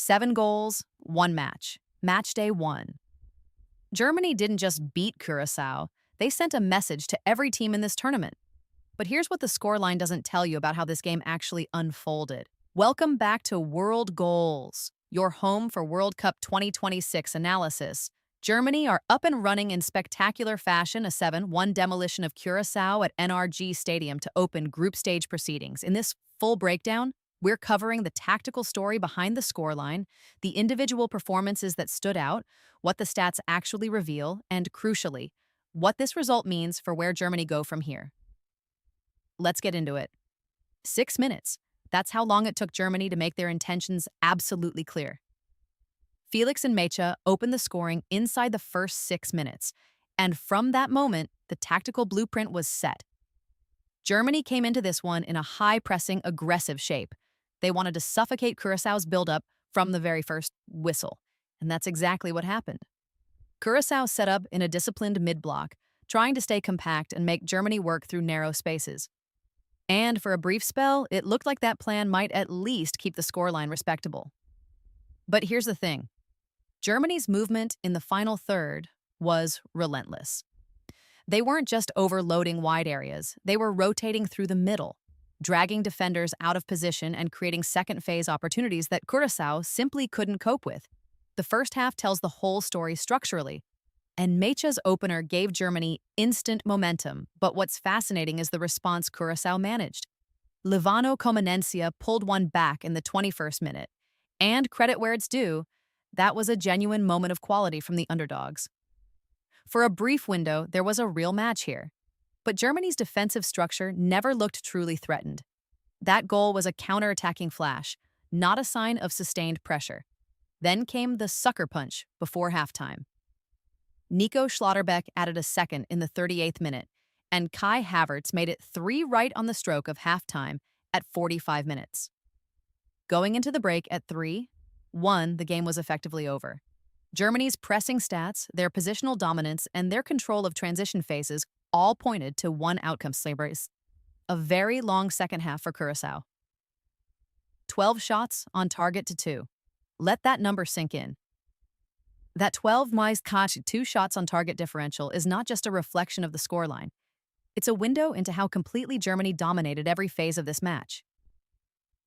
7 goals, 1 match. Match day 1. Germany didn't just beat Curaçao, they sent a message to every team in this tournament. But here's what the scoreline doesn't tell you about how this game actually unfolded. Welcome back to World Goals, your home for World Cup 2026 analysis. Germany are up and running in spectacular fashion, a 7-1 demolition of Curaçao at NRG Stadium to open group stage proceedings. In this full breakdown, we're covering the tactical story behind the scoreline, the individual performances that stood out, what the stats actually reveal, and crucially, what this result means for where Germany go from here. Let's get into it. 6 minutes. That's how long it took Germany to make their intentions absolutely clear. Felix Nmecha opened the scoring inside the first 6 minutes, and from that moment, the tactical blueprint was set. Germany came into this one in a high-pressing, aggressive shape. They wanted to suffocate Curaçao's build-up from the very first whistle, and that's exactly what happened. Curaçao set up in a disciplined mid-block, trying to stay compact and make Germany work through narrow spaces. And for a brief spell, it looked like that plan might at least keep the scoreline respectable. But here's the thing. Germany's movement in the final third was relentless. They weren't just overloading wide areas, they were rotating through the middle, dragging defenders out of position and creating second-phase opportunities that Curaçao simply couldn't cope with. The first half tells the whole story structurally, and Nmecha's opener gave Germany instant momentum, but what's fascinating is the response Curaçao managed. Livano Comenencia pulled one back in the 21st minute, and credit where it's due, that was a genuine moment of quality from the underdogs. For a brief window, there was a real match here. But Germany's defensive structure never looked truly threatened. That goal was a counter-attacking flash, not a sign of sustained pressure. Then came the sucker punch before halftime. Nico Schlotterbeck added a second in the 38th minute, and Kai Havertz made it 3 right on the stroke of halftime at 45 minutes. Going into the break at 3-1, the game was effectively over. Germany's pressing stats, their positional dominance, and their control of transition phases all pointed to one outcome: a very long second half for Curaçao. 12 shots on target to 2. Let that number sink in. That 12 mais 2 shots on target differential is not just a reflection of the scoreline. It's a window into how completely Germany dominated every phase of this match.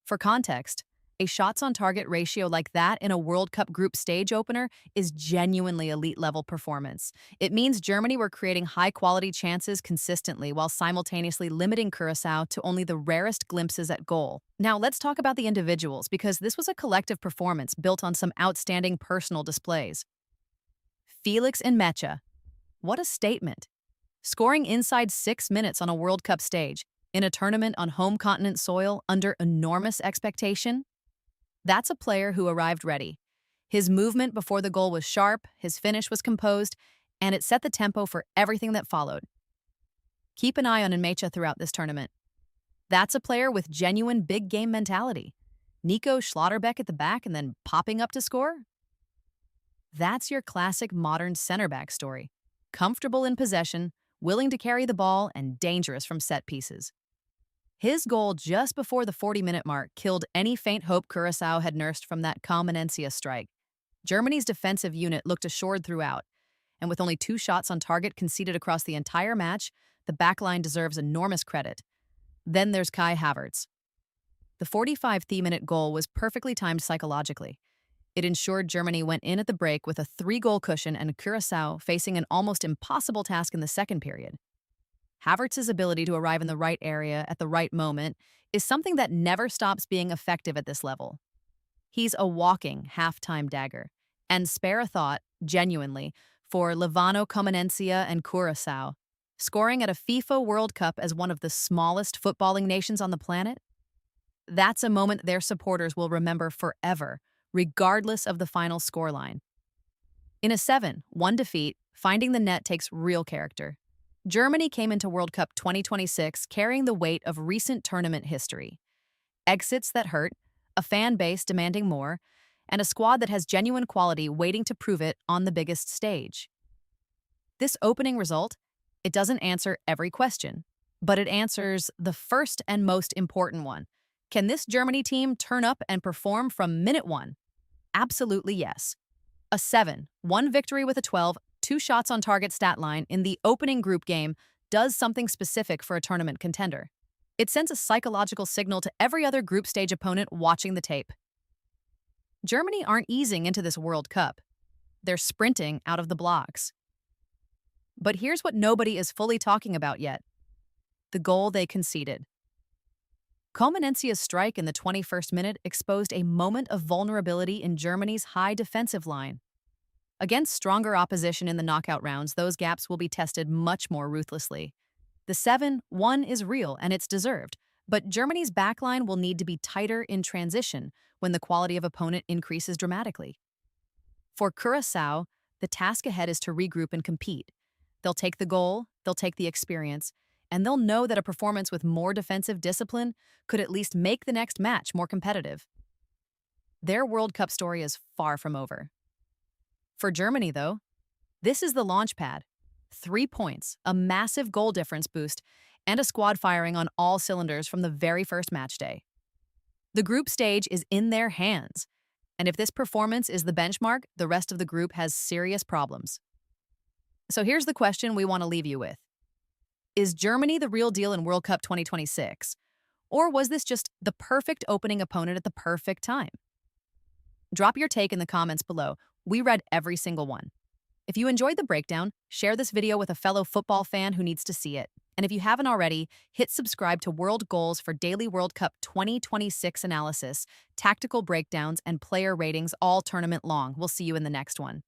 For context, a shots-on-target ratio like that in a World Cup group stage opener is genuinely elite-level performance. It means Germany were creating high-quality chances consistently while simultaneously limiting Curaçao to only the rarest glimpses at goal. Now, let's talk about the individuals, because this was a collective performance built on some outstanding personal displays. Felix Nmecha. What a statement. Scoring inside 6 minutes on a World Cup stage, in a tournament on home continent soil under enormous expectation. That's a player who arrived ready. His movement before the goal was sharp, his finish was composed, and it set the tempo for everything that followed. Keep an eye on Nmecha throughout this tournament. That's a player with genuine big-game mentality. Nico Schlotterbeck at the back and then popping up to score? That's your classic modern center-back story. Comfortable in possession, willing to carry the ball, and dangerous from set pieces. His goal just before the 40-minute mark killed any faint hope Curaçao had nursed from that Comenencia strike. Germany's defensive unit looked assured throughout, and with only 2 shots on target conceded across the entire match, the backline deserves enormous credit. Then there's Kai Havertz. The 45th-minute goal was perfectly timed psychologically. It ensured Germany went in at the break with a 3-goal cushion and Curaçao facing an almost impossible task in the second period. Havertz's ability to arrive in the right area at the right moment is something that never stops being effective at this level. He's a walking halftime dagger. And spare a thought, genuinely, for Livano Comenencia and Curaçao, scoring at a FIFA World Cup as one of the smallest footballing nations on the planet. That's a moment their supporters will remember forever, regardless of the final scoreline. In a 7-1 defeat, finding the net takes real character. Germany came into World Cup 2026 carrying the weight of recent tournament history. Exits that hurt, a fan base demanding more, and a squad that has genuine quality waiting to prove it on the biggest stage. This opening result, it doesn't answer every question, but it answers the first and most important one. Can this Germany team turn up and perform from minute 1? Absolutely yes. A 7, 1 victory with a 12, 2 shots on target stat line in the opening group game does something specific for a tournament contender. It sends a psychological signal to every other group stage opponent watching the tape. Germany aren't easing into this World Cup. They're sprinting out of the blocks. But here's what nobody is fully talking about yet: the goal they conceded. Comenencia's strike in the 21st minute exposed a moment of vulnerability in Germany's high defensive line. Against stronger opposition in the knockout rounds, those gaps will be tested much more ruthlessly. The 7-1 is real and it's deserved, but Germany's backline will need to be tighter in transition when the quality of opponent increases dramatically. For Curaçao, the task ahead is to regroup and compete. They'll take the goal, they'll take the experience, and they'll know that a performance with more defensive discipline could at least make the next match more competitive. Their World Cup story is far from over. For Germany, though, this is the launch pad. 3 points, a massive goal difference boost, and a squad firing on all cylinders from the very first match day. The group stage is in their hands, and if this performance is the benchmark, the rest of the group has serious problems. So here's the question we want to leave you with. Is Germany the real deal in World Cup 2026? Or was this just the perfect opening opponent at the perfect time? Drop your take in the comments below. We read every single one. If you enjoyed the breakdown, share this video with a fellow football fan who needs to see it. And if you haven't already, hit subscribe to WorldGoals for daily World Cup 2026 analysis, tactical breakdowns, and player ratings all tournament long. We'll see you in the next one.